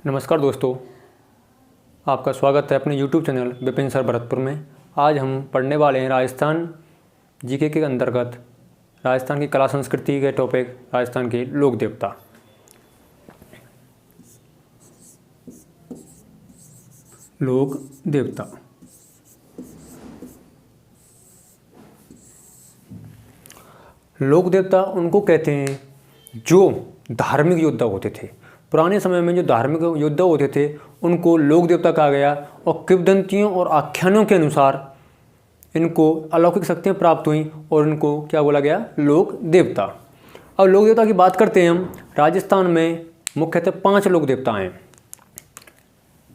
नमस्कार दोस्तों, आपका स्वागत है अपने YouTube channel Vipin sir Bharatpur में। आज हम पढ़ने वाले हैं राजस्थान जीके के अंतर्गत राजस्थान की कला संस्कृति के टॉपिक राजस्थान के लोक देवता। लोक देवता लोक देवता उनको कहते हैं जो धार्मिक योद्धा होते थे। पुराने समय में जो धार्मिक योद्धा होते थे उनको लोक देवता कहा गया और किंवदंतियों और आख्यानों के अनुसार इनको अलौकिक शक्तियाँ प्राप्त हुई और इनको क्या बोला गया, लोक देवता। अब लोक देवता की बात करते हैं हम। राजस्थान में मुख्यतः 5 लोक देवता हैं,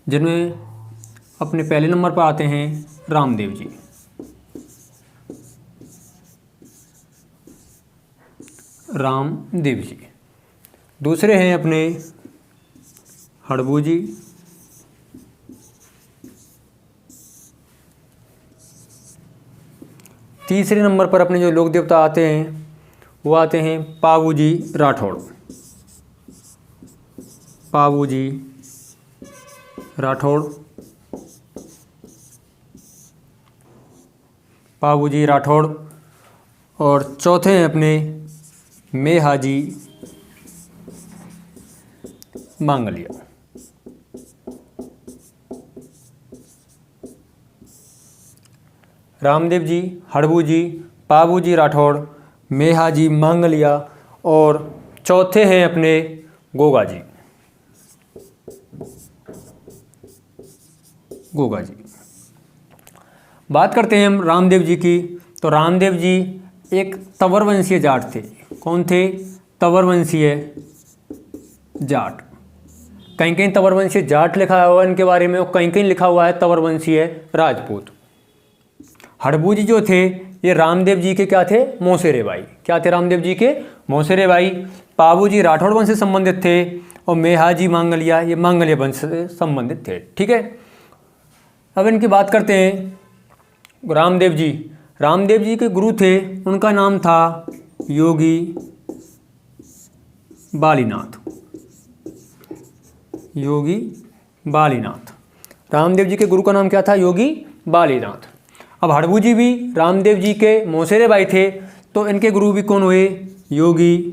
जिनमें अपने पहले नंबर पर आते हैं रामदेव जी। रामदेव जी। दूसरे हैं अपने हड़बू जी। तीसरे नंबर पर अपने जो लोक देवता आते हैं वो आते हैं पाबू जी राठौड़। पाबू जी राठौड़। पाबू जी राठौड़। और चौथे हैं अपने मेहाजी मांगलिया। रामदेव जी, हड़बू जी, पाबू जी राठौड़, मेहाजी मांगलिया और चौथे हैं अपने गोगा जी। गोगा जी। बात करते हैं हम रामदेव जी की। तो रामदेव जी एक तंवर वंशीय जाट थे। कौन थे? तंवर वंशीय जाट। कहीं कहीं तंवर वंशीय जाट लिखा हुआ है इनके बारे में और कहीं कहीं लिखा हुआ है तंवर वंशीय राजपूत। हड़बू जी जो थे ये रामदेव जी के क्या थे? मौसेरे भाई। क्या थे? रामदेव जी के मौसेरे भाई। पाबू जी राठौड़ वंश से संबंधित थे और मेहाजी मांगलिया ये मांगलिया वंश से संबंधित थे। ठीक है। अब इनकी बात करते हैं। रामदेव जी, रामदेव जी के गुरु थे, उनका नाम था योगी बालीनाथ। योगी बालीनाथ। रामदेव जी के गुरु का नाम क्या था? योगी बालीनाथ। अब हड़बू जी भी रामदेव जी के मौसेरे भाई थे, तो इनके गुरु भी कौन हुए? योगी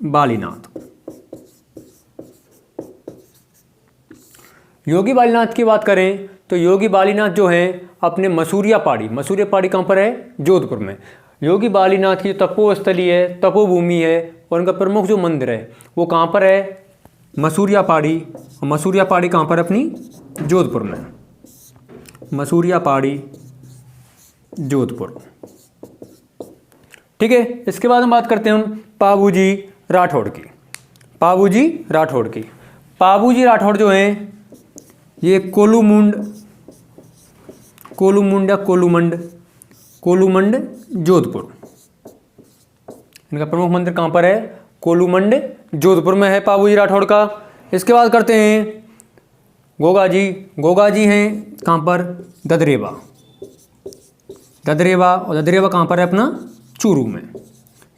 बालीनाथ। योगी बालीनाथ की बात करें तो योगी बालीनाथ जो हैं अपने मसूरिया पहाड़ी कहाँ पर है? जोधपुर में। योगी बालीनाथ की जो तपोस्थली है, तपोभूमि है और उनका प्रमुख जो मंदिर है वो कहाँ पर है? मसूरिया पहाड़ी। और मसूरिया पहाड़ी कहाँ पर? अपनी जोधपुर में। मसूरिया पहाड़ी जोधपुर। ठीक है। इसके बाद हम बात करते हैं पाबू जी राठौड़ की। पाबू जी राठौड़ की। पाबू जी राठौड़ जो हैं ये कोलूमुंड या कोलूमंड जोधपुर। इनका प्रमुख मंदिर कहाँ पर है? कोलूमंड जोधपुर में है पाबू जी राठौड़ का। इसके बाद करते हैं गोगा जी। गोगा जी हैं कहाँ पर? ददरेवा। और ददरेवा कहाँ पर है? अपना चूरू में।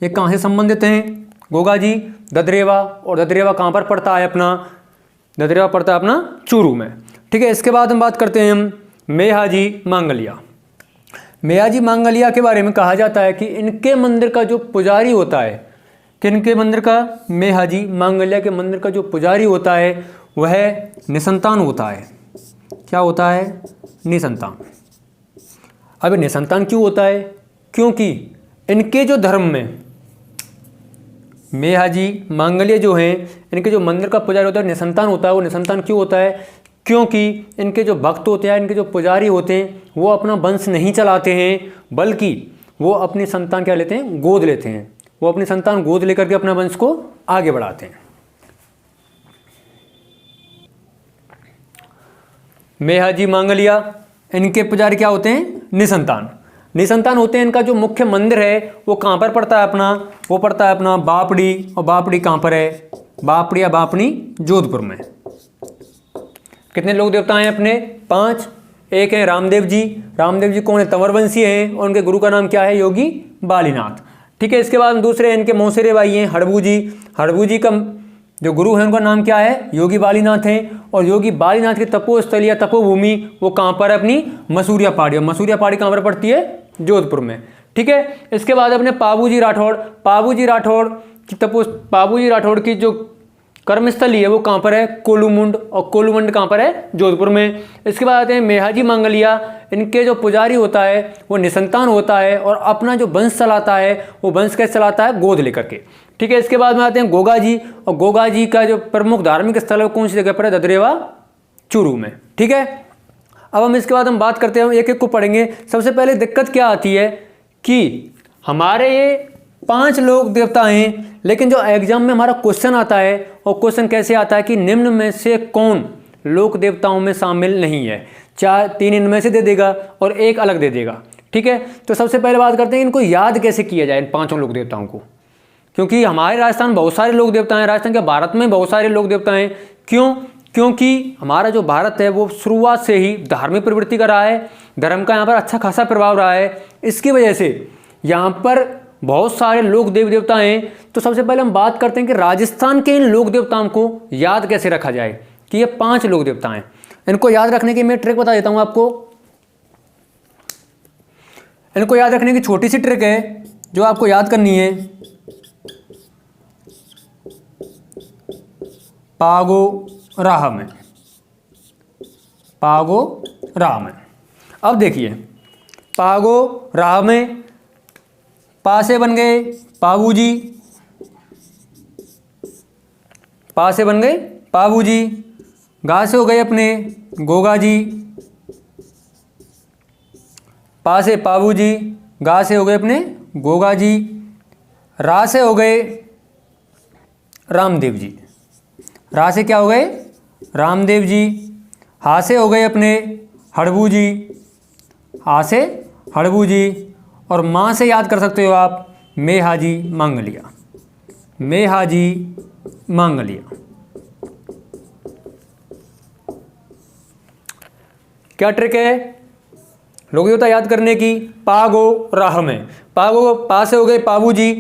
ये कहाँ से संबंधित हैं? गोगा जी ददरेवा। और ददरेवा कहाँ पर पड़ता है? अपना ददरेवा पड़ता है अपना चूरू में। ठीक है। इसके बाद हम बात करते हैं हम मेहाजी मांगलिया। मेहाजी मांगलिया के बारे में कहा जाता है कि इनके मंदिर का जो पुजारी होता है, किनके मंदिर का? मेहाजी मांगलिया के मंदिर का जो पुजारी होता है वह निसंतान होता है। क्या होता है? निसंतान। अब निसंतान क्यों होता है? क्योंकि इनके जो धर्म में मेहाजी मांगलिया जो हैं इनके जो मंदिर का पुजारी होता है निसंतान होता है। वो निसंतान क्यों होता है? क्योंकि इनके जो भक्त होते हैं, इनके जो पुजारी होते हैं वो अपना वंश नहीं चलाते हैं, बल्कि वो अपनी संतान क्या लेते हैं? गोद लेते हैं। वो अपनी संतान गोद लेकर के अपना वंश को आगे बढ़ाते हैं। मेहाजी मांगलिया इनके पुजारी क्या होते हैं? निसंतान होते हैं। इनका जो मुख्य मंदिर है वो कहाँ पर पड़ता है? अपना वो पड़ता है अपना बापड़ी। और बापड़ी कहाँ पर है? बापड़ी या बापनी जोधपुर में। कितने लोक देवता हैं अपने? 5। एक है रामदेव जी। रामदेव जी कौन है? तंवर वंशी हैं और उनके गुरु का नाम क्या है? योगी बालीनाथ। ठीक है। इसके बाद दूसरे इनके मौसेरे भाई हैं हड़बू जी। हड़बू जी का जो गुरु हैं उनका नाम क्या है, योगी बालीनाथ है। और योगी बालीनाथ की तपोस्थल या तपोभूमि वो कहाँ पर है, अपनी मसूरिया पहाड़ी। और मसूरिया पहाड़ी कहाँ पर पड़ती है, जोधपुर में। ठीक है, इसके बाद अपने पाबूजी राठौड़, पाबूजी राठौड़ की जो कर्मस्थली है वो कहाँ पर है, कोलूमुंड। और कोलूमुंड कहाँ पर है, जोधपुर में। इसके बाद आते हैं मेहाजी मांगलिया। इनके जो पुजारी होता है वो निसंतान होता है और अपना जो वंश चलाता है वो वंश कैसे चलाता है, गोद लेकर के। ठीक है, इसके बाद में आते हैं गोगा जी। और गोगा जी का जो प्रमुख धार्मिक स्थल है कौन सी जगह पर है, ददरेवा चूरू में। ठीक है, अब हम इसके बाद हम बात करते हैं, एक एक को पढ़ेंगे। सबसे पहले दिक्कत क्या आती है कि हमारे ये 5 लोक देवता हैं, लेकिन जो एग्जाम में हमारा क्वेश्चन आता है वो क्वेश्चन कैसे आता है कि निम्न में से कौन लोक देवताओं में शामिल नहीं है। 3 इनमें से दे देगा और 1 अलग दे देगा। ठीक है, तो सबसे पहले बात करते हैं इनको याद कैसे किया जाए, इन 5 लोक देवताओं को। क्योंकि हमारे राजस्थान बहुत सारे लोक देवता हैं, राजस्थान के भारत में बहुत सारे लोक देवता हैं। क्यों? क्योंकि हमारा जो भारत है वो शुरुआत से ही धार्मिक प्रवृत्ति का रहा है, धर्म का यहाँ पर अच्छा खासा प्रभाव रहा है। इसकी वजह से यहाँ पर बहुत सारे लोक देव देवता हैं। तो सबसे पहले हम बात करते हैं कि राजस्थान के इन लोक देवताओं को याद कैसे रखा जाए, कि ये 5 लोक देवता हैं। इनको याद रखने की मैं ट्रिक बता देता हूँ आपको। इनको याद रखने की छोटी सी ट्रिक है जो आपको याद करनी है। पागो राम है, पागो राम है। अब देखिए, पागो राम है, पा से बन गए पाबूजी, पा से बन गए पाबूजी, गा से हो गए अपने गोगा जी, पा से पाबूजी, गा से हो गए अपने गोगा जी, रा से हो गए रामदेव जी, रा से क्या हो गए, रामदेव जी, हा से हो गए अपने हड़बू जी, हा से हड़बू जी, और माँ से याद कर सकते हो आप मेहाजी मांगलिया, मेहाजी मांगलिया। क्या ट्रिक है लोग देवता याद करने की, पागो राह में, पागो पा से हो गए पाबू जी,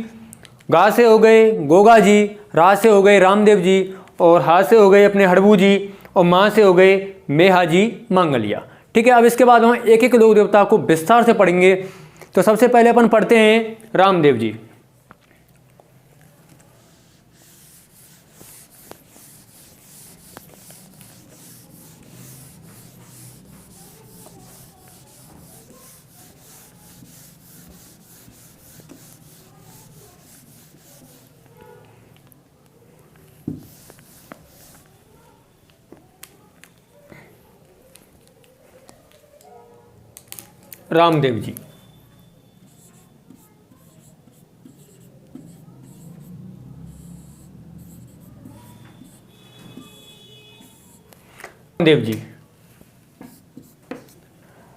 गा से हो गए गोगा जी, रा से हो गए रामदेव जी, और हा से हो गए अपने हड़बू जी, और माँ से हो गए मेहाजी मांगलिया। ठीक है, अब इसके बाद हम एक एक लोक देवता को विस्तार से पढ़ेंगे। तो सबसे पहले अपन पढ़ते हैं रामदेव जी। रामदेव जी, रामदेव जी,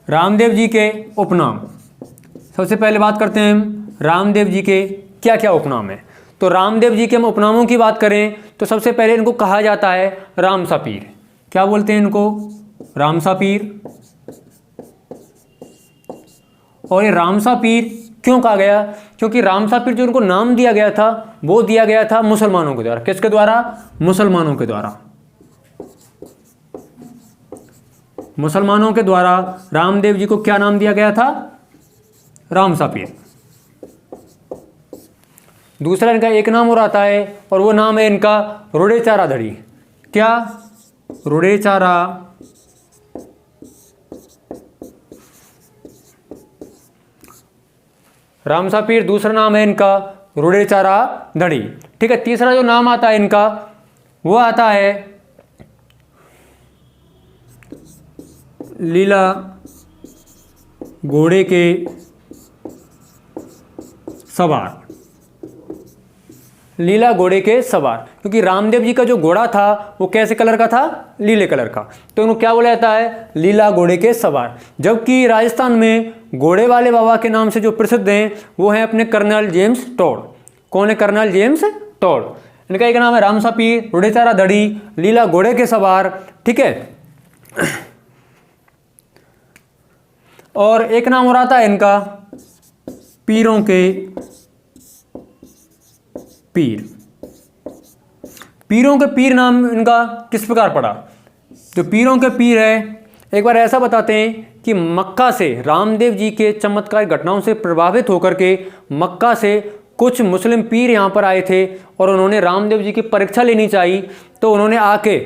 रामदेव जी के उपनाम। सबसे पहले बात करते हैं हम रामदेव जी के क्या क्या उपनाम है। तो रामदेव जी के हम उपनामों की बात करें तो सबसे पहले इनको कहा जाता है रामसा पीर। क्या बोलते हैं इनको, रामसा पीर। और ये रामसा पीर क्यों कहा गया, क्योंकि रामसा पीर जो उनको नाम दिया गया था वो दिया गया था मुसलमानों के द्वारा। किसके द्वारा, मुसलमानों के द्वारा। मुसलमानों के द्वारा रामदेव जी को क्या नाम दिया गया था, रामसा पीर। दूसरा इनका एक नाम और आता है और वो नाम है इनका रुड़ेचारा धड़ी। क्या, रुड़ेचारा रामसा पीर, दूसरा नाम है इनका रुड़ेचारा धड़ी। ठीक है, तीसरा जो नाम आता है इनका वो आता है लीला घोड़े के सवार। लीला घोड़े के सवार, क्योंकि रामदेव जी का जो घोड़ा था वो कैसे कलर का था, लीले कलर का, तो इनको क्या बोला जाता है, लीला घोड़े के सवार। जबकि राजस्थान में घोड़े वाले बाबा के नाम से जो प्रसिद्ध हैं वो हैं अपने कर्नल जेम्स टॉड। कौन है, कर्नल जेम्स टॉड। इनका एक नाम है रामसा पीर, रुड़ेचारा धड़ी, लीला घोड़े के सवार। ठीक है, और एक नाम और आता है इनका पीरों के पीर। पीरों के पीर नाम इनका किस प्रकार पड़ा? जो पीरों के पीर है, एक बार ऐसा बताते हैं कि मक्का से रामदेव जी के चमत्कार घटनाओं से प्रभावित होकर के मक्का से कुछ मुस्लिम पीर यहाँ पर आए थे और उन्होंने रामदेव जी की परीक्षा लेनी चाहिए। तो उन्होंने आके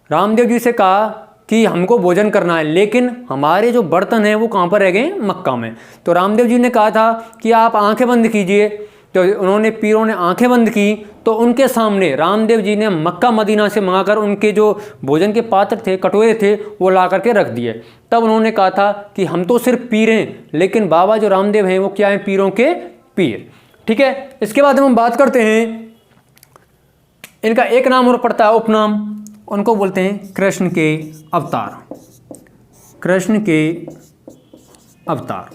रामदेव जी से कहा कि हमको भोजन करना है, लेकिन हमारे जो बर्तन हैं वो कहाँ पर रह गए? मक्का में। तो रामदेव जी ने कहा था कि आप आंखें बंद कीजिए। तो उन्होंने पीरों ने आंखें बंद की तो उनके सामने रामदेव जी ने मक्का मदीना से मंगाकर उनके जो भोजन के पात्र थे, कटोरे थे, वो ला करके रख दिए। तब उन्होंने कहा था कि हम तो सिर्फ पीर हैं, लेकिन बाबा जो रामदेव हैं वो क्या हैं? पीरों के पीर। ठीक है, इसके बाद हम बात करते हैं, इनका एक नाम और पड़ता है उपनाम, उनको बोलते हैं कृष्ण के अवतार। कृष्ण के अवतार,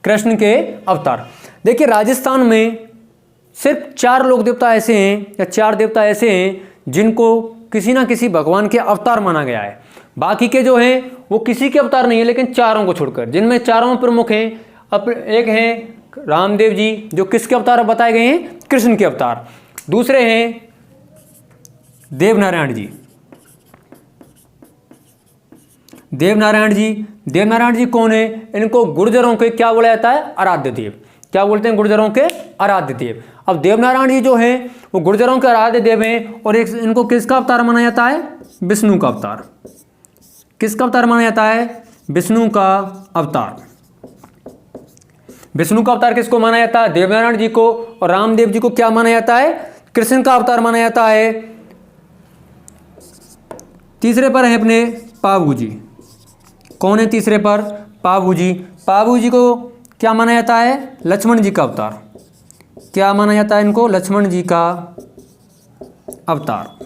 कृष्ण के अवतार। देखिए राजस्थान में सिर्फ 4 लोक देवता ऐसे हैं या 4 देवता ऐसे हैं जिनको किसी ना किसी भगवान के अवतार माना गया है। बाकी के जो हैं वो किसी के अवतार नहीं है, लेकिन चारों को छोड़कर, जिनमें चारों प्रमुख हैं। एक हैं रामदेव जी जो किसके अवतार बताए गए हैं? कृष्ण के अवतार। दूसरे हैं देवनारायण जी। देवनारायण जी कौन है? इनको गुर्जरों के क्या बोला जाता है? आराध्य देव। क्या बोलते हैं? गुर्जरों के आराध्य देव। अब देवनारायण जी जो हैं वो गुर्जरों के आराध्य देव हैं और एक इनको किसका अवतार माना जाता है? विष्णु का अवतार। किसका अवतार माना जाता है? विष्णु का अवतार। विष्णु का अवतार किसको माना जाता है? देवनारायण जी को। और रामदेव जी को क्या माना जाता है? कृष्ण का अवतार माना जाता है। तीसरे पर है अपने पाबू जी। कौन है तीसरे पर? पाबू जी। पाबू जी को क्या माना जाता है? लक्ष्मण जी का अवतार। क्या माना जाता है इनको? लक्ष्मण जी का अवतार।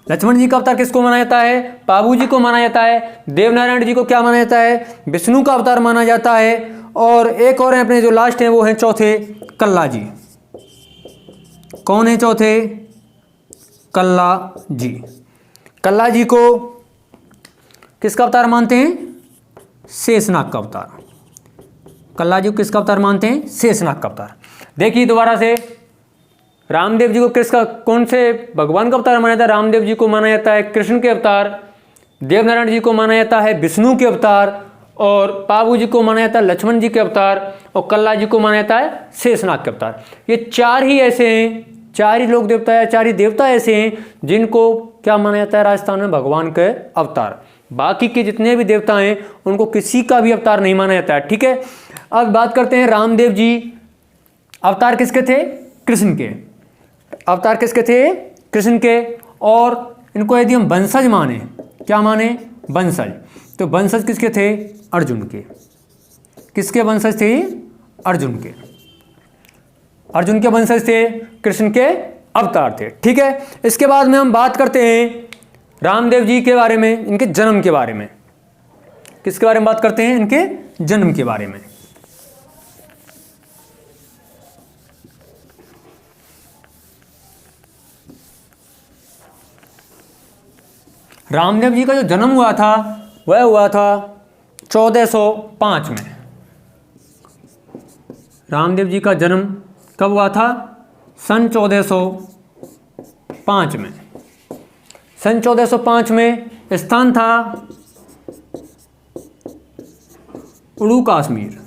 लक्ष्मण जी का अवतार किसको माना जाता है? पाबू जी को माना जाता है। देवनारायण जी को क्या माना जाता है? विष्णु का अवतार माना जाता है। और एक और है अपने जो लास्ट हैं वो हैं चौथे कल्ला जी। कौन है चौथे? कल्ला जी। कल्ला जी को किसका अवतार मानते हैं? शेषनाग का अवतार। कल्ला जी को किसका अवतार मानते हैं? शेषनाग का अवतार। देखिए दोबारा से, रामदेव जी को किसका, कौन से भगवान का अवतार माना जाता है? रामदेव जी को माना जाता है कृष्ण के अवतार। देवनारायण जी को माना जाता है विष्णु के अवतार। और पाबू जी को माना जाता है लक्ष्मण जी के अवतार। और कल्ला जी को माना जाता है शेषनाग के अवतार। ये 4 ही ऐसे हैं, 4 ही लोक देवता है, 4 ही देवता ऐसे हैं जिनको क्या माना जाता है राजस्थान में? भगवान के अवतार। बाकी के जितने भी देवता हैं उनको किसी का भी अवतार नहीं माना जाता है। ठीक है, अब बात करते हैं रामदेव जी अवतार किसके थे? कृष्ण के। अवतार किसके थे? कृष्ण के। और इनको यदि हम वंशज माने, क्या माने? वंशज। तो वंशज किसके थे? अर्जुन के। किसके वंशज थे? अर्जुन के। अर्जुन के वंशज थे, कृष्ण के अवतार थे। ठीक है, इसके बाद में हम बात करते हैं रामदेव जी के बारे में, इनके जन्म के बारे में। किसके बारे में बात करते हैं? इनके जन्म के बारे में। रामदेव जी का जो जन्म हुआ था वह हुआ था 1405 में। रामदेव जी का जन्म कब हुआ था? सन 1405 में। सन 1405 में स्थान था उड़ू कश्मीर।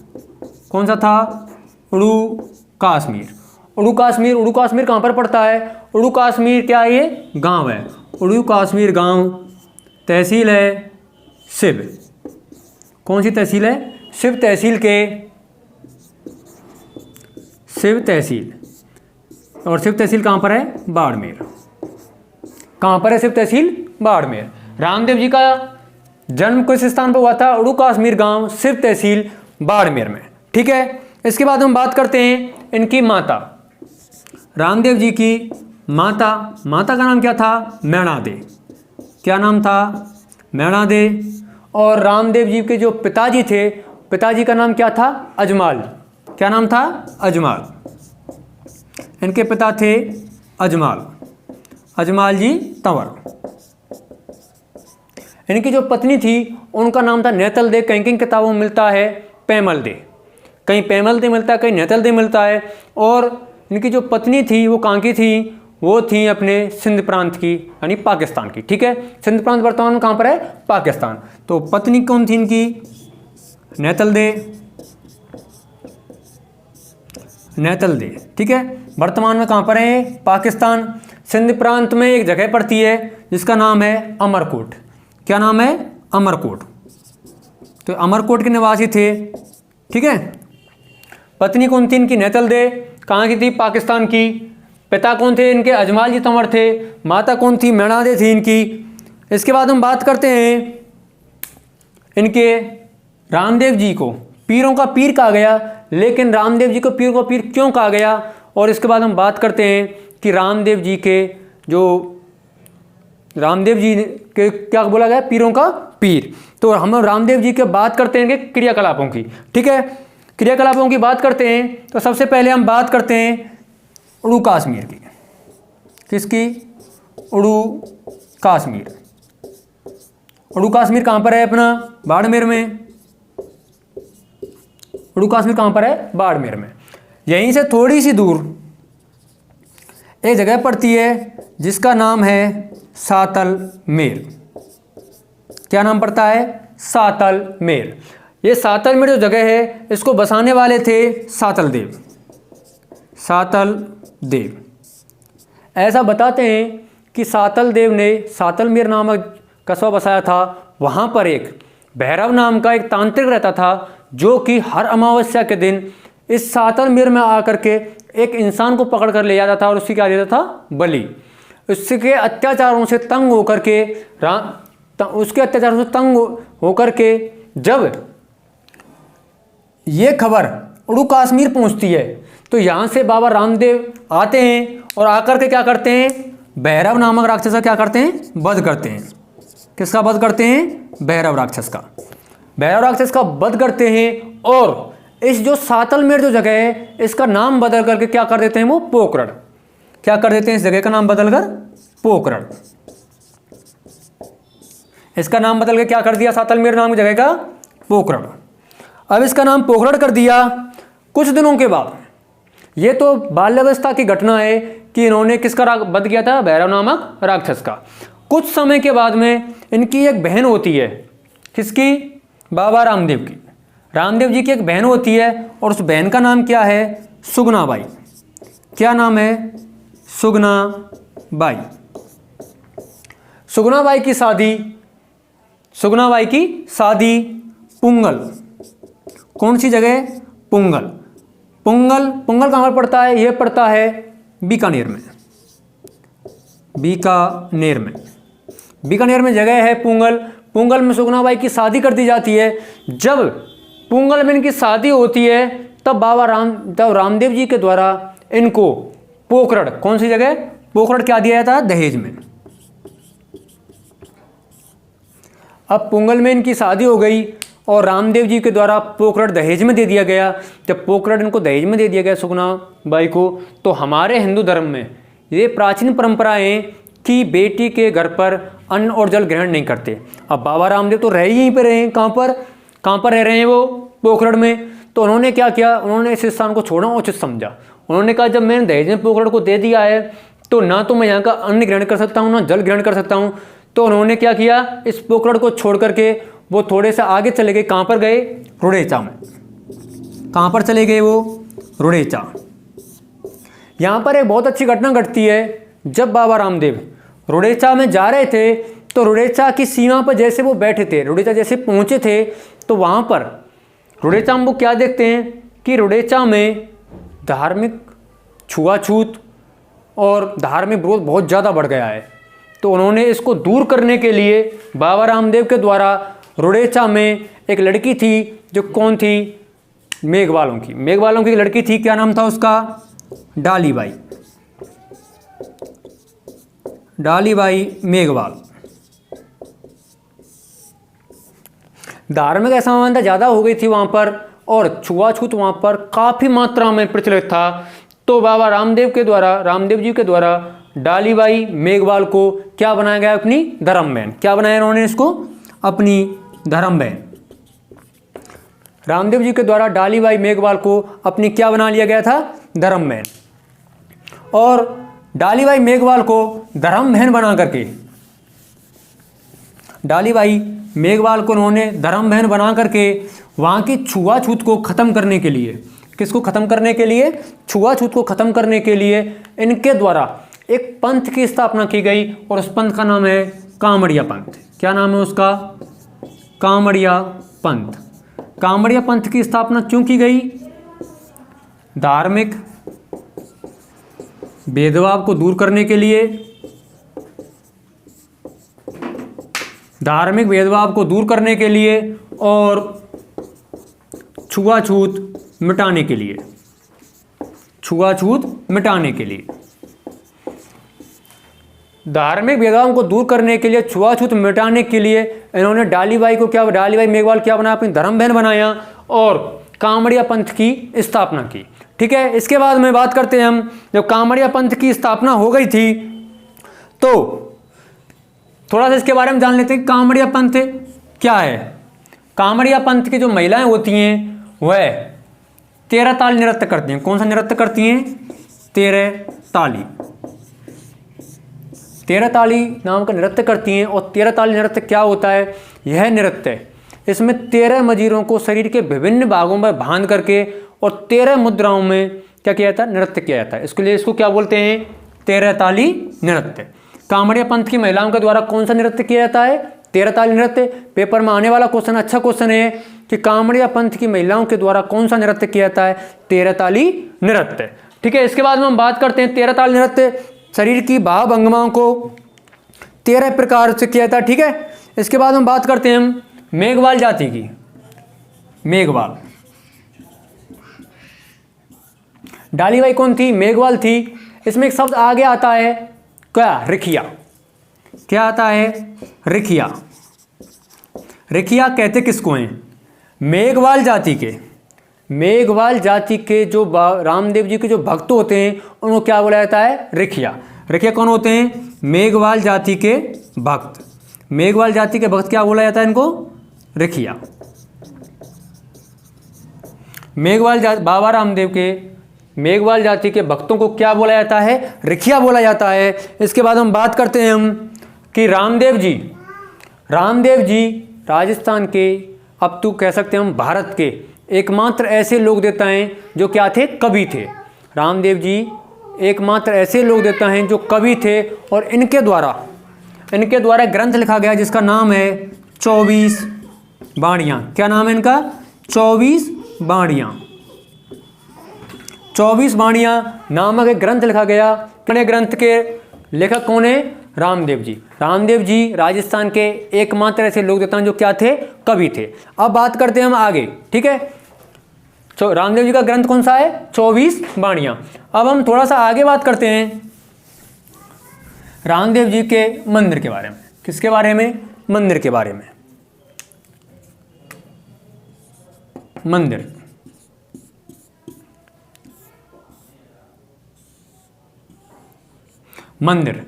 कौन सा था? उड़ू कश्मीर। उड़ू कश्मीर, उड़ू कश्मीर कहाँ पर पड़ता है? उड़ू कश्मीर क्या है? ये गांव है। उड़ू कश्मीर गांव, तहसील है शिव। कौन सी तहसील है? शिव तहसील के, शिव तहसील। और शिव तहसील कहाँ पर है? बाड़मेर। कहाँ पर है शिव तहसील? बाड़मेर। रामदेव जी का जन्म किस स्थान पर हुआ था? उड़ू कश्मीर गांव, शिव तहसील, बाड़मेर में। ठीक है, इसके बाद हम बात करते हैं इनकी माता। रामदेव जी की माता का नाम क्या था? मैणा दे। क्या नाम था? मैणा दे। और रामदेव जी के जो पिताजी थे, पिताजी का नाम क्या था? अजमाल। क्या नाम था? अजमाल। इनके पिता थे अजमाल, अजमाल जी तंवर। इनकी जो पत्नी थी उनका नाम था नेतल दे। कहीं कहीं किताबों में मिलता है पैमल दे, कहीं पैमल दे मिलता है, कहीं नेतल दे मिलता है। और इनकी जो पत्नी थी वो कहाँ की थी, वो थी अपने सिंध प्रांत की, यानी पाकिस्तान की। ठीक है, सिंध प्रांत वर्तमान में कहाँ पर है, पाकिस्तान। तो पत्नी कौन थी इनकी, नेतल दे, नेतल दे। ठीक है, वर्तमान में कहाँ पर है, पाकिस्तान। सिंध प्रांत में एक जगह पड़ती है जिसका नाम है अमरकोट। क्या नाम है, अमरकोट। तो अमरकोट के निवासी थे। ठीक है, पत्नी कौन थी इनकी, नेतल दे, कहाँ की थी, पाकिस्तान की। पिता कौन थे इनके, अजमाल जी तंवर थे। माता कौन थी, मैणादे थी इनकी। इसके बाद हम बात करते हैं इनके रामदेव जी को पीरों का पीर कहा गया, लेकिन रामदेव जी को पीरों का पीर क्यों कहा गया। और इसके बाद हम बात करते हैं कि रामदेव जी के क्या बोला गया, पीरों का पीर। तो हम रामदेव जी के बात करते हैं इनके क्रियाकलापों की। ठीक है, क्रियाकलापों की बात करते हैं तो सबसे पहले हम बात करते हैं उड़ू कश्मीर की। किसकी, उड़ू कश्मीर। उड़ू कश्मीर कहाँ पर है अपना, बाड़मेर में। उड़ू कश्मीर कहाँ पर है, बाड़मेर में। यहीं से थोड़ी सी दूर एक जगह पड़ती है जिसका नाम है सातलमेर। क्या नाम पड़ता है, सातलमेर। ये सातलमेर जो जगह है इसको बसाने वाले थे सातलदेव। सातलदेव ऐसा बताते हैं कि सातलदेव ने सातलमेर नामक कस्बा बसाया था। वहाँ पर एक भैरव नाम का एक तांत्रिक रहता था जो कि हर अमावस्या के दिन इस सातलमेर में आकर के एक इंसान को पकड़ कर ले जाता था और उसकी क्या देता था, बलि। उसके अत्याचारों से तंग होकर के जब ये खबर उड़ू कश्मीर पहुंचती है तो यहाँ से बाबा रामदेव आते हैं और आकर के क्या करते हैं, भैरव नामक राक्षस का क्या करते हैं, वध करते हैं। किसका वध करते हैं, भैरव राक्षस का। भैरव राक्षस का वध करते हैं और इस जो सातलमेर जो जगह है इसका नाम बदल करके क्या कर देते हैं, वो पोकरण। क्या कर देते हैं, इस जगह का नाम बदलकर पोकरण। इसका नाम बदल के क्या कर दिया, सातलमेर नाम की जगह का पोकरण। अब इसका नाम पोकरण कर दिया। कुछ दिनों के बाद, ये तो बाल्यावस्था की घटना है कि इन्होंने किसका वध किया था, भैरव नामक राक्षस का। कुछ समय के बाद में इनकी एक बहन होती है। किसकी, बाबा रामदेव की। रामदेव जी की एक बहन होती है और उस बहन का नाम क्या है, सुगनाबाई। क्या नाम है, सुगनाबाई। सुगनाबाई की शादी पुंगल। कौन सी जगह, पुंगल। पुंगल कहाँ पर पड़ता है, यह पड़ता है बीकानेर में। बीकानेर में जगह है पुंगल। पुंगल में सुगनाबाई की शादी कर दी जाती है। जब पुंगल में इनकी शादी होती है तब रामदेव जी के द्वारा इनको पोकरण, कौन सी जगह, पोकरण क्या दिया जाता है, दहेज में। अब पुंगल में इनकी शादी हो गई और रामदेव जी के द्वारा पोकरण दहेज में दे दिया गया। जब पोकरण इनको दहेज में दे दिया गया सुगनाबाई को, तो हमारे हिंदू धर्म में ये प्राचीन परंपराएं कि बेटी के घर पर अन्न और जल ग्रहण नहीं करते। अब बाबा रामदेव तो रह यहीं पर रहे हैं, कहाँ पर रह रहे हैं वो, पोकरण में। तो उन्होंने क्या किया, उन्होंने इस स्थान को छोड़ना उचित समझा। उन्होंने कहा जब मैंने दहेज में पोकरण को दे दिया है तो ना तो मैं यहाँ का अन्न ग्रहण कर सकता हूँ ना जल ग्रहण कर सकता हूँ। तो उन्होंने क्या किया, इस पोकरण को छोड़ करके वो थोड़े से आगे चले गए। कहाँ पर गए, रुड़ेचा में। कहाँ पर चले गए वो, रुड़ेचा। यहाँ पर एक बहुत अच्छी घटना घटती है। जब बाबा रामदेव रुड़ेचा में जा रहे थे तो रुड़ेचा की सीमा पर जैसे वो बैठे थे, रुड़ेचा जैसे पहुँचे थे तो वहाँ पर रुड़ेचा में वो क्या देखते हैं कि रुड़ेचा में धार्मिक छुआछूत और धार्मिक विरोध बहुत ज़्यादा बढ़ गया है। तो उन्होंने इसको दूर करने के लिए बाबा रामदेव के द्वारा रुड़ेचा में एक लड़की थी, जो कौन थी, मेघवालों की लड़की थी। क्या नाम था उसका, डालीबाई मेघवाल। धार्मिक असमानता ज़्यादा हो गई थी वहाँ पर और छुआछूत वहाँ पर काफ़ी मात्रा में प्रचलित था। तो बाबा रामदेव जी के द्वारा डालीबाई मेघवाल को क्या बनाया गया, अपनी धर्म बहन। क्या बनाया इन्होंने इसको, अपनी धर्म बहन। रामदेव जी के द्वारा डालीबाई मेघवाल को अपनी क्या बना लिया गया था, धर्म बहन। और डालीबाई मेघवाल को धर्म बहन बना करके, डालीबाई मेघवाल को उन्होंने धर्म बहन बना करके वहाँ की छुआछूत को ख़त्म करने के लिए, किसको ख़त्म करने के लिए, छुआछूत को ख़त्म करने के लिए इनके द्वारा एक पंथ की स्थापना की गई और उस पंथ का नाम है कामड़िया पंथ। क्या नाम है उसका? कामड़िया पंथ। कामड़िया पंथ की स्थापना क्यों की गई? धार्मिक भेदभाव को दूर करने के लिए, धार्मिक भेदभाव को दूर करने के लिए और छुआछूत मिटाने के लिए, छुआछूत मिटाने के लिए, धार्मिक भेदभाव को दूर करने के लिए, छुआछूत मिटाने के लिए इन्होंने डालीबाई को क्या, डालीबाई मेघवाल क्या बनाया? अपनी धर्म बहन बनाया और कामड़िया पंथ की स्थापना की। ठीक है, इसके बाद में बात करते हैं हम, जब कामड़िया पंथ की स्थापना हो गई थी तो थोड़ा सा इसके बारे में जान लेते हैं। कामड़िया पंथ क्या है? कामड़िया पंथ की जो महिलाएं होती हैं वह 13 ताल नृत्य करती हैं। कौन सा नृत्य करती हैं? 13 ताली, 13 ताली नाम का नृत्य करती हैं। और 13 ताली नृत्य क्या होता है? यह नृत्य, इसमें 13 मजीरों को शरीर के विभिन्न भागों में बांध करके और 13 मुद्राओं में क्या किया जाता है? नृत्य किया जाता है। इसके लिए इसको क्या बोलते हैं? 13 ताली नृत्य। कामड़िया पंथ की महिलाओं के द्वारा कौन सा नृत्य किया जाता है? 13 ताली नृत्य। पेपर में आने वाला क्वेश्चन, अच्छा क्वेश्चन है कि कामड़िया पंथ की महिलाओं के द्वारा कौन सा नृत्य किया जाता है? 13 ताली नृत्य। ठीक है, इसके बाद में हम बात करते हैं 13 ताली नृत्य शरीर की भाव भंगिमाओं को 13 प्रकार से किया जाता है। ठीक है, इसके बाद हम बात करते हैं हम मेघवाल जाति की। मेघवाल, डालीबाई कौन थी? मेघवाल थी। इसमें एक शब्द आगे आता है क्या? रिखिया। क्या आता है? रिखिया। रिखिया कहते किसको हैं? मेघवाल जाति के, मेघवाल जाति के जो रामदेव जी के जो भक्त होते हैं उनको क्या बोला जाता है? रिखिया। रिखिया कौन होते हैं? मेघवाल जाति के भक्त। मेघवाल जाति के भक्त क्या बोला जाता है इनको? रिखिया। मेघवाल जाति, बाबा रामदेव के मेघवाल जाति के भक्तों को क्या बोला जाता है? रिखिया बोला जाता है। इसके बाद हम बात करते हैं हम कि रामदेव जी, रामदेव जी राजस्थान के, अब तो कह सकते हैं हम भारत के एकमात्र ऐसे लोक देवता हैं जो क्या थे? कवि थे। रामदेव जी एकमात्र ऐसे लोक देवता हैं जो कवि थे और इनके द्वारा ग्रंथ लिखा गया जिसका नाम है 24 बाणियाँ। क्या नाम है इनका? 24 बाणियाँ। 24 बाणियाँ नामक एक ग्रंथ लिखा गया। ग्रंथ के लेखक कौन है? रामदेव जी। रामदेव जी राजस्थान के एकमात्र ऐसे लोक देवता जो क्या थे? कवि थे। अब बात करते हैं हम आगे। ठीक है, तो रामदेव जी का ग्रंथ कौन सा है? 24 बाणियाँ। अब हम थोड़ा सा आगे बात करते हैं रामदेव जी के मंदिर के बारे में। किसके बारे में? मंदिर के बारे में। मंदिर, मंदिर,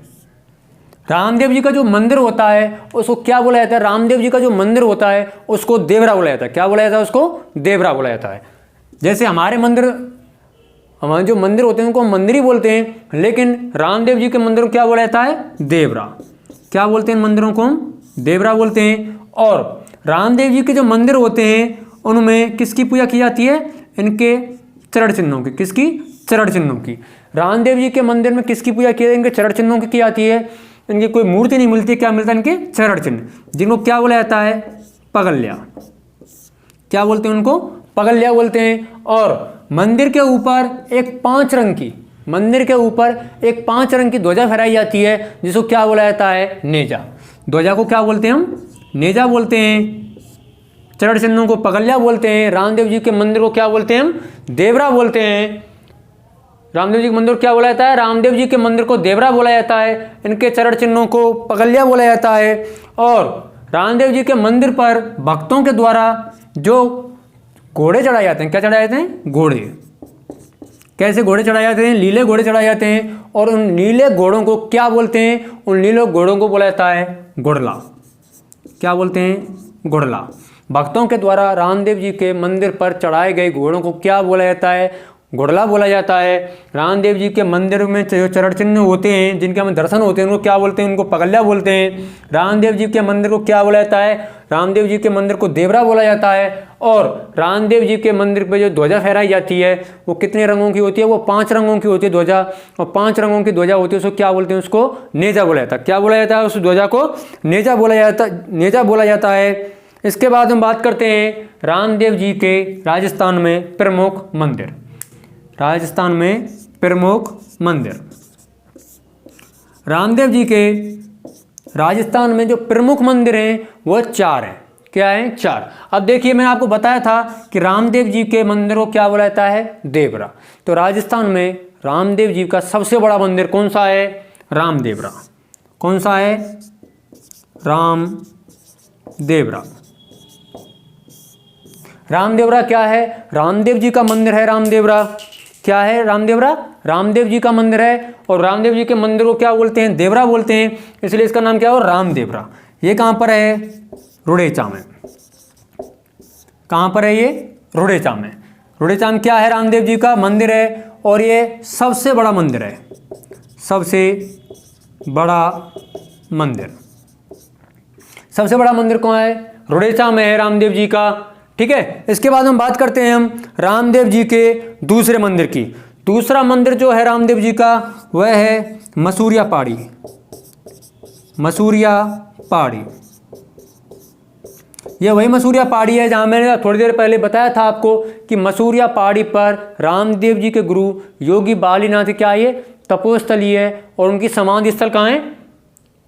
रामदेव जी का जो मंदिर होता है उसको क्या बोला जाता है? रामदेव जी का जो मंदिर होता है उसको देवरा बोला जाता है। क्या बोला जाता है? उसको देवरा बोला जाता है। जैसे हमारे जो मंदिर होते हैं उनको हम मंदिर ही बोलते हैं, लेकिन रामदेव जी के मंदिर को क्या बोला जाता है? देवरा। क्या बोलते हैं इन मंदिरों को? हम देवरा बोलते हैं। और रामदेव जी के जो मंदिर होते हैं उनमें किसकी पूजा की जाती है? इनके चरण चिन्हों की। किसकी? चरण चिन्हों की। रामदेव जी के मंदिर में किसकी पूजा की जाती है? इनके चरण चिन्हों की जाती है। इनकी कोई मूर्ति नहीं मिलती, क्या मिलता है? इनके चरण चिन्ह, जिनको क्या बोला जाता है? पगल्या। क्या बोलते हैं उनको? पगल्या बोलते हैं। और मंदिर के ऊपर एक 5 रंग की, मंदिर के ऊपर एक 5 रंग की ध्वजा फहराई जाती है जिसको क्या बोला जाता है? नेजा। ध्वजा को क्या बोलते हैं हम? नेजा बोलते हैं। चरण चिन्हों को पगल्या बोलते हैं। रामदेव जी के मंदिर को क्या बोलते हैं हम? देवरा बोलते हैं। रामदेव जी के मंदिर को क्या बोला जाता है? रामदेव जी के मंदिर को देवरा बोला जाता है। इनके चरण चिन्हों को पगल्या बोला जाता है। और रामदेव जी के मंदिर पर भक्तों के द्वारा जो घोड़े चढ़ाए जाते हैं, क्या चढ़ाए जाते हैं? घोड़े। कैसे घोड़े चढ़ाए जाते हैं? नीले घोड़े चढ़ाए जाते हैं। और उन नीले घोड़ों को क्या बोलते हैं? उन नीले घोड़ों को बोला जाता है घुड़ला। क्या बोलते हैं? घुड़ला। भक्तों के द्वारा रामदेव जी के मंदिर पर चढ़ाए गए घोड़ों को क्या बोला जाता है? घोड़ला बोला जाता है। रामदेव जी के मंदिर में जो चरण चिन्ह होते हैं, जिनके हमें दर्शन होते हैं, उनको क्या बोलते हैं? उनको पगल्या बोलते हैं। रामदेव जी के मंदिर को क्या बोला जाता है? रामदेव जी के मंदिर को देवरा बोला जाता है। और रामदेव जी के मंदिर पे जो ध्वजा फहराई जाती है वो कितने रंगों की होती है? वो 5 रंगों की होती है ध्वजा, और 5 रंगों की ध्वजा होती है, उसको क्या बोलते हैं? उसको नेजा बोला जाता है। क्या बोला जाता है? उस ध्वजा को नेजा बोला जाता है। इसके बाद हम बात करते हैं रामदेव जी के राजस्थान में प्रमुख मंदिर। राजस्थान में प्रमुख मंदिर, रामदेव जी के राजस्थान में जो प्रमुख मंदिर हैं वो 4 हैं। क्या है? 4। अब देखिए, मैंने आपको बताया था कि रामदेव जी के मंदिर को क्या बोला जाता है? देवरा। तो राजस्थान में रामदेव जी का सबसे बड़ा मंदिर कौन सा है? रामदेवरा। कौन सा है? रामदेवरा। रामदेवरा क्या है? रामदेव जी का मंदिर है रामदेवरा। क्या है? रामदेवरा रामदेव जी का मंदिर है। और रामदेव जी के मंदिर को क्या बोलते हैं? देवरा बोलते हैं, इसलिए इसका नाम क्या हो? रामदेवरा। ये कहाँ पर है? रुड़ेचा में। कहाँ पर है ये? रुड़ेचा में। रुड़ेचा में क्या है? रामदेव जी का मंदिर है, और ये सबसे बड़ा मंदिर है। सबसे बड़ा मंदिर, सबसे बड़ा मंदिर कौन है? रुड़ेचा में है रामदेव जी का। ठीक है। इसके बाद हम बात करते हैं हम रामदेव जी के दूसरे मंदिर की। दूसरा मंदिर जो है रामदेव जी का वह है मसूरिया पहाड़ी। मसूरिया पहाड़ी, यह वही मसूरिया पहाड़ी है जहां मैंने थोड़ी देर पहले बताया था आपको कि मसूरिया पहाड़ी पर रामदेव जी के गुरु योगी बालीनाथ क्या है? तपोस्थली है। और उनकी समाधि स्थल कहाँ है?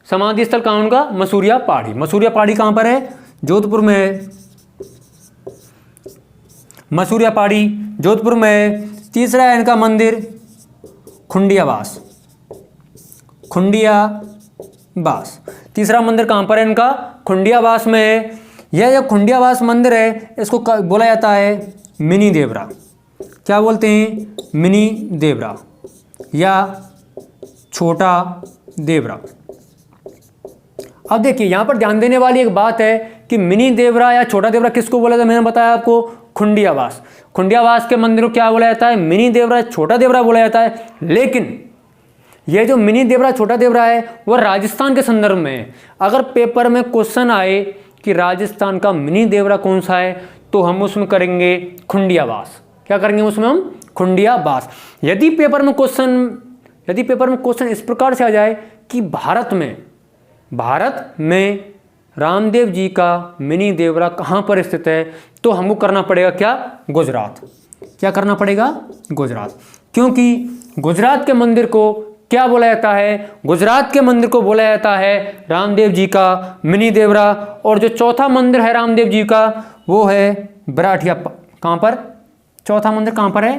समाधि स्थल कहाँ उनका? मसूरिया पहाड़ी। मसूरिया पहाड़ी कहाँ पर है? जोधपुर में है। मसूरिया पहाड़ी जोधपुर में है। तीसरा है इनका मंदिर खुंडियावास। खुंडियावास, तीसरा मंदिर कहाँ पर है इनका? खुंडियावास में है। यह जो खुंडियावास मंदिर है इसको बोला जाता है मिनी देवरा। क्या बोलते हैं? मिनी देवरा या छोटा देवरा। अब देखिए, यहाँ पर ध्यान देने वाली एक बात है कि मिनी देवरा या छोटा देवरा किसको बोला था? मैंने बताया आपको, खुंडियावास। खुंडियावास के मंदिर को क्या बोला जाता है? मिनी देवरा, छोटा देवरा बोला जाता है। लेकिन ये जो मिनी देवरा, छोटा देवरा है वह राजस्थान के संदर्भ में है। अगर पेपर में क्वेश्चन आए कि राजस्थान का मिनी देवरा कौन सा है, तो हम उसमें करेंगे खुंडियावास। क्या करेंगे उसमें? हम खुंडियावास। यदि पेपर में क्वेश्चन इस प्रकार से आ जाए कि भारत में रामदेव जी का मिनी देवरा कहाँ पर स्थित है, तो हमको करना पड़ेगा क्या? गुजरात। क्या करना पड़ेगा? गुजरात। क्योंकि गुजरात के मंदिर को क्या बोला जाता है? गुजरात के मंदिर को बोला जाता है रामदेव जी का मिनी देवरा। और जो चौथा मंदिर है रामदेव जी का वो है बराठिया। कहाँ पर? चौथा मंदिर कहाँ पर है?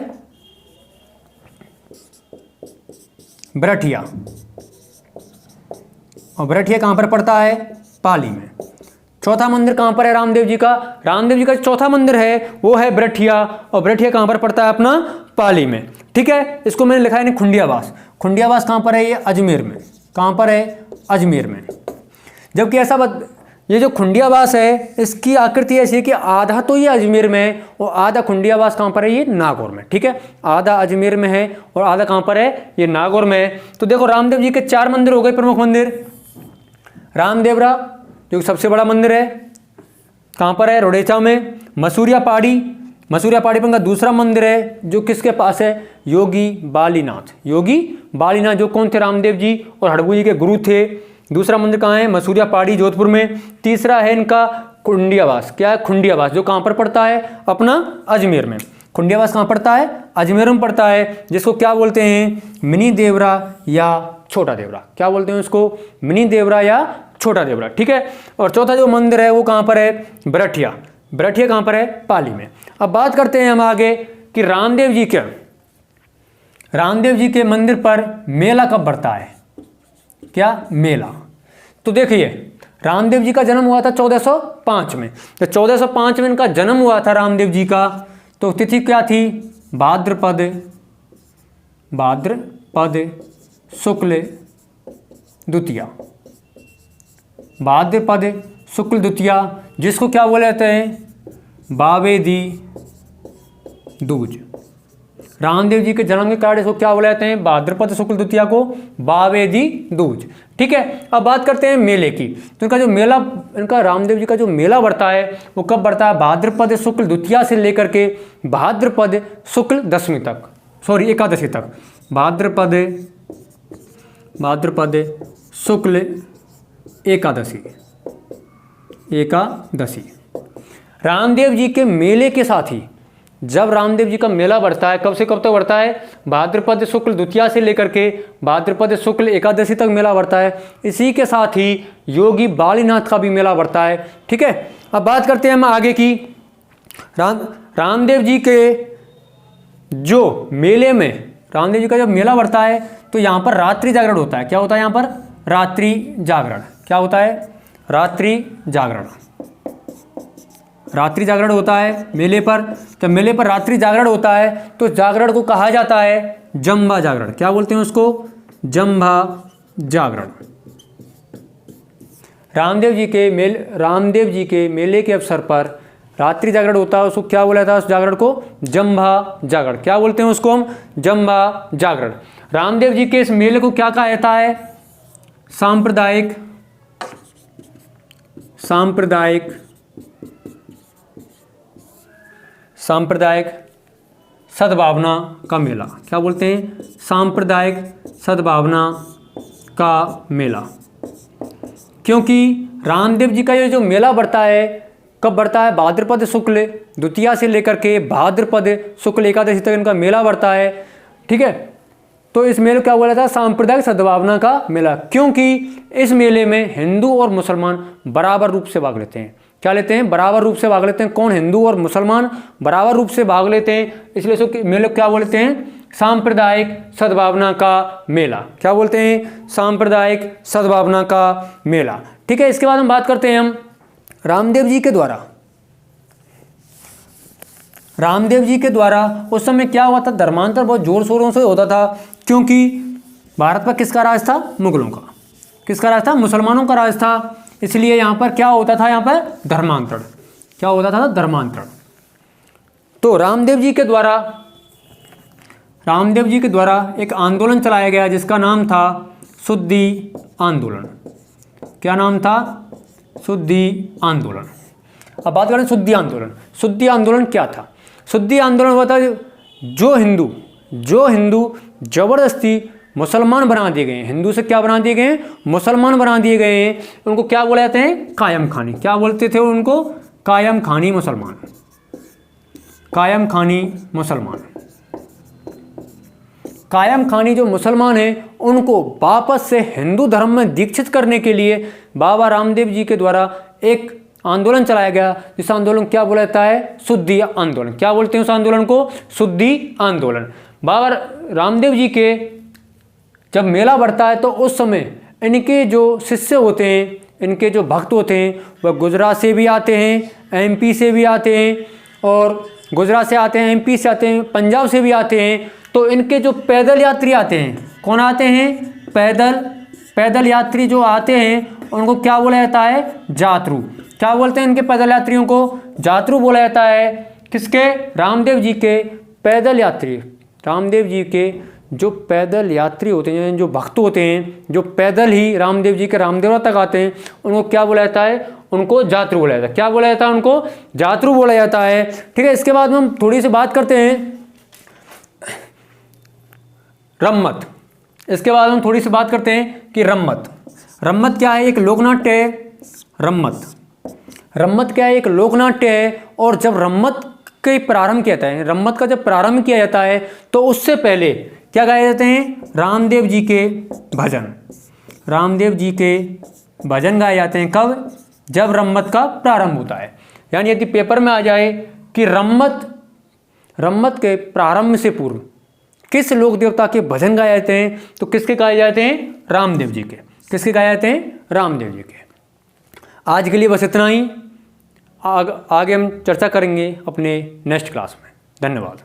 बराठिया। और बराठिया कहाँ पर पड़ता है? पाली में। चौथा मंदिर कहाँ पर है रामदेव जी का? रामदेव जी का चौथा मंदिर है वो है बराठिया। और बराठिया कहाँ पर पड़ता है? अपना पाली में। ठीक है। इसको मैंने लिखा है नहीं खुंडियावास। खुंडियावास कहाँ पर है? ये अजमेर में। कहाँ पर है? अजमेर में। जबकि ये जो खुंडियावास है इसकी आकृति ऐसी है कि आधा तो ये अजमेर में है और आधा खुंडियावास कहाँ पर है? ये नागौर में। ठीक है। आधा अजमेर में है और आधा कहाँ पर है? ये नागौर में है। तो देखो, रामदेव जी के 4 मंदिर हो गए प्रमुख मंदिर। रामदेवरा जो सबसे बड़ा मंदिर है, कहाँ पर है? रुड़ेचा में। मसूरिया पहाड़ी पर उनका दूसरा मंदिर है जो किसके पास है? योगी बालीनाथ। योगी बालीनाथ जो कौन थे? रामदेव जी और हड़बू जी के गुरु थे। दूसरा मंदिर कहाँ है? मसूरिया पहाड़ी जोधपुर में। तीसरा है इनका खुंडियावास। क्या है? खुंडियावास जो कहाँ पर पड़ता है? अपना अजमेर में। खुंडियावास कहाँ पड़ता है? अजमेर में पड़ता है, जिसको क्या बोलते हैं? मिनी देवरा या छोटा देवरा। क्या बोलते हैं उसको? मिनी देवरा या छोटा देवरा। ठीक है। और चौथा जो मंदिर है वो कहाँ पर है? बराठिया। बराठिया कहाँ पर है? पाली में। अब बात करते हैं हम आगे कि रामदेव जी के मंदिर पर मेला कब बढ़ता है? क्या? मेला। तो देखिए, रामदेव जी का जन्म हुआ था 1405 में। तो 1405 में इनका जन्म हुआ था रामदेव जी का। तो तिथि क्या थी? भाद्रपद शुक्ल द्वितीया। भाद्रपद शुक्ल द्वितीया, जिसको क्या बोले जाते हैं? बावेदी दूज। रामदेव जी के जन्म के कारण इसको क्या बोला जाते हैं, भाद्रपद शुक्ल द्वितीया को बावेदी दूज। ठीक है, अब बात करते हैं मेले की। तो इनका जो मेला, इनका रामदेव जी का जो मेला बढ़ता है वो कब बढ़ता है, भाद्रपद शुक्ल द्वितीया से लेकर के भाद्रपद शुक्ल दशमी तक, सॉरी एकादशी तक, भाद्रपद शुक्ल एकादशी। रामदेव जी के मेले के साथ ही जब रामदेव जी का मेला बढ़ता है, कब से कब तक बढ़ता है, भाद्रपद शुक्ल द्वितीया से लेकर के भाद्रपद शुक्ल एकादशी तक मेला बढ़ता है। इसी के साथ ही योगी बालीनाथ का भी मेला बढ़ता है। ठीक है, अब बात करते हैं हम आगे की। रामदेव जी के जो मेले में, रामदेव जी का जब मेला बढ़ता है तो यहाँ पर रात्रि जागरण होता है। क्या होता है यहाँ पर, रात्रि जागरण। क्या होता है, रात्रि जागरण। रात्रि जागरण होता है मेले पर। तो मेले पर रात्रि जागरण होता है तो जागरण को कहा जाता है जंभा जागरण। क्या बोलते हैं उसको, जंभा जागरण। रामदेव जी के मेले के अवसर पर रात्रि जागरण होता है, उसको क्या बोला था, उस जागरण को जंभा जागरण। क्या बोलते हैं उसको हम, जंभा जागरण। रामदेव जी के इस मेले को क्या कहा जाता है, सांप्रदायिक सद्भावना का मेला। क्या बोलते हैं, सांप्रदायिक सद्भावना का मेला। क्योंकि रामदेव जी का ये जो मेला बढ़ता है, कब बढ़ता है, भाद्रपद शुक्ल द्वितीया से लेकर के भाद्रपद शुक्ल एकादशी तक इनका मेला बढ़ता है। ठीक है, तो इस मेले को क्या बोला था, सांप्रदायिक सद्भावना का मेला। क्योंकि इस मेले में हिंदू और मुसलमान बराबर रूप से भाग लेते हैं। क्या लेते हैं, बराबर रूप से भाग लेते हैं। कौन, हिंदू और मुसलमान बराबर रूप से भाग लेते हैं, इसलिए इसको मेले को क्या बोलते हैं, सांप्रदायिक सद्भावना का मेला। क्या बोलते हैं, सांप्रदायिक सद्भावना का मेला। ठीक है, इसके बाद हम बात करते हैं हम रामदेव जी के द्वारा उस समय क्या हुआ था, धर्मांतर बहुत जोर शोरों से होता था। क्योंकि भारत पर किसका राज था, मुगलों का। किसका राज था, मुसलमानों का राज था। इसलिए यहाँ पर क्या होता था, यहाँ पर धर्मांतरण। क्या होता था, धर्मांतरण। तो रामदेव जी के द्वारा एक आंदोलन चलाया गया जिसका नाम था शुद्धि आंदोलन। क्या नाम था, शुद्धि आंदोलन। अब बात करें शुद्धि आंदोलन। शुद्धि आंदोलन क्या था, शुद्धि आंदोलन हुआ था जो हिंदू जबरदस्ती मुसलमान बना दिए गए हैं, हिंदू से क्या बना दिए गए हैं, मुसलमान बना दिए गए हैं, उनको क्या बोला जाते हैं, कायम खानी। क्या बोलते थे उनको, कायम खानी मुसलमान। कायम खानी मुसलमान। कायम खानी जो मुसलमान हैं उनको वापस से हिंदू धर्म में दीक्षित करने के लिए बाबा रामदेव जी के द्वारा एक आंदोलन चलाया गया, जिस आंदोलन क्या बोला जाता है, शुद्धि आंदोलन। क्या बोलते हैं उस आंदोलन को, शुद्धि आंदोलन। बाबा रामदेव जी के जब मेला बढ़ता है तो उस समय इनके जो शिष्य होते हैं, इनके जो भक्त होते हैं, वह गुजरात से भी आते हैं, एमपी से भी आते हैं, और गुजरात से आते हैं, एमपी से आते हैं, पंजाब से भी आते हैं। तो इनके जो पैदल यात्री आते हैं, कौन आते हैं, पैदल यात्री जो आते हैं उनको क्या बोला जाता है, जातरू। क्या बोलते हैं इनके पैदल यात्रियों को, जातरू बोला जाता है। किसके, रामदेव जी के पैदल यात्री। रामदेव जी के जो पैदल यात्री होते हैं, जो भक्त होते हैं, जो पैदल ही रामदेव जी के रामदेवरा तक आते हैं, उनको क्या बोला जाता है, उनको जातरू बोला जाता है। क्या बोला जाता है, उनको जातरू बोला जाता है। ठीक है, इसके बाद में हम थोड़ी सी बात करते हैं रम्मत। इसके बाद हम थोड़ी सी बात करते हैं कि रम्मत क्या है, एक लोकनाट्य है। रम्मत क्या है, एक लोकनाट्य है। और जब रम्मत का प्रारंभ किया जाता है, रम्मत का जब प्रारंभ किया जाता है तो उससे पहले क्या गाए जाते हैं, रामदेव जी के भजन। रामदेव जी के भजन गाए जाते हैं। कब, जब रम्मत का प्रारंभ होता है। यानी यदि पेपर में आ जाए कि रम्मत के प्रारंभ से पूर्व किस लोक देवता के भजन गाए जाते हैं, तो किसके गाए जाते हैं, रामदेव जी के। किसके गाए जाते हैं, रामदेव जी के। आज के लिए बस इतना ही। आगे हम चर्चा करेंगे अपने नेक्स्ट क्लास में। धन्यवाद।